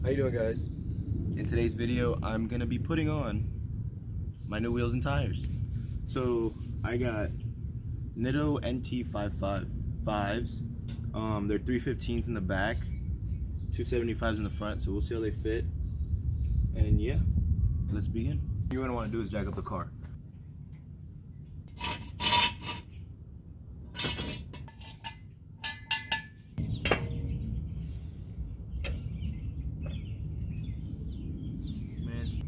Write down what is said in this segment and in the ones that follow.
How you doing, guys? In today's video, I'm gonna be putting on my new wheels and tires. So I got NITTO NT555s. They're 315s in the back, 275s in the front. So we'll see how they fit. And yeah, let's begin. What you're gonna want to do is jack up the car.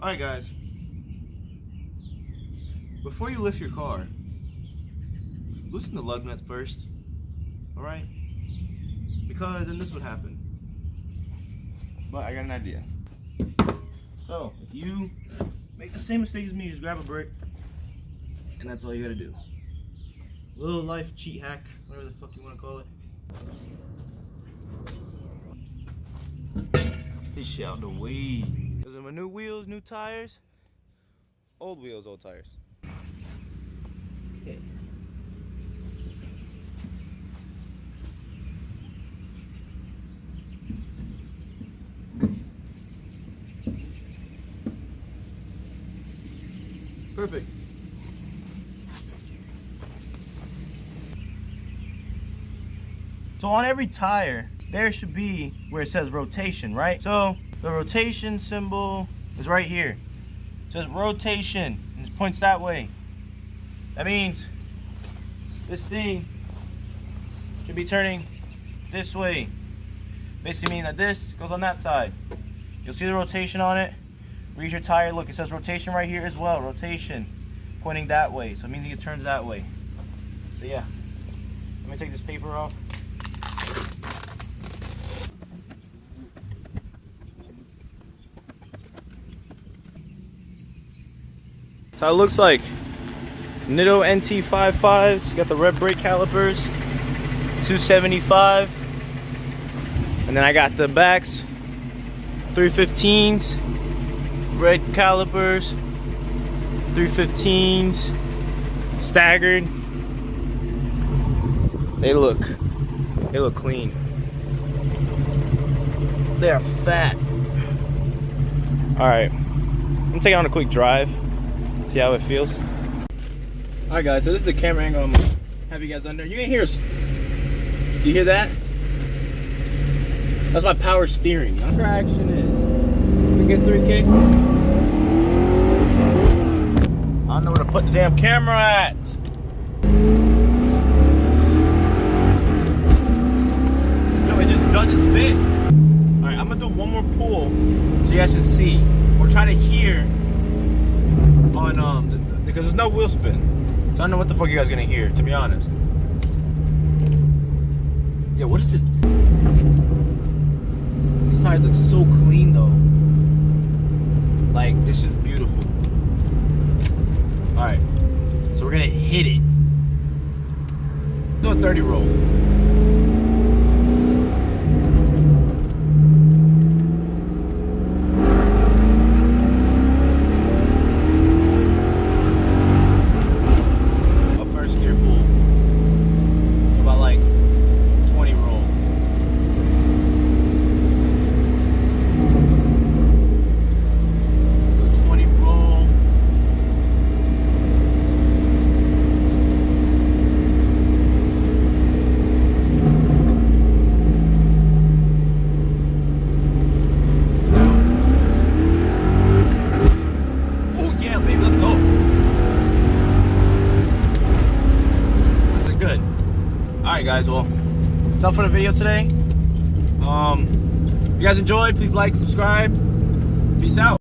Alright guys, before you lift your car, loosen the lug nuts first, alright? Because then this would happen. But I got an idea. So, if you make the same mistake as me, just grab a brick, and that's all you gotta do. Little life cheat hack, whatever the fuck you wanna call it. This shit out the way. Those are my new wheels, new tires. Old wheels, old tires. Okay. Perfect. So on every tire, there should be where it says rotation, right? So the rotation symbol is right here. It says rotation, and it points that way. That means this thing should be turning this way. Basically meaning that this goes on that side. You'll see the rotation on it. Read your tire, look, it says rotation right here as well. Rotation, pointing that way. So it means it turns that way. So yeah, let me take this paper off. That's how it looks like. NITTO NT555s, got the red brake calipers, 275, and then I got the backs, 315s, red calipers, 315s, staggered. They look clean. They are fat. All right, I'm gonna take it on a quick drive. See how it feels. Alright guys, so this is the camera angle I'm gonna have you guys under. You can hear us. You hear that? That's my power steering. That's where action is. We get 3K. I don't know where to put the damn camera at. No, it just doesn't spin. Alright, I'm gonna do one more pull so you guys can see. Or try to hear on because there's no wheel spin, so I don't know what the fuck you guys are gonna hear, to be honest. Yeah, what is this? These tires look so clean though. Like, it's just beautiful. All right, so we're gonna hit it. Do a 30 roll. Alright guys, well, that's all for the video today. If you guys enjoyed, please like, subscribe. Peace out.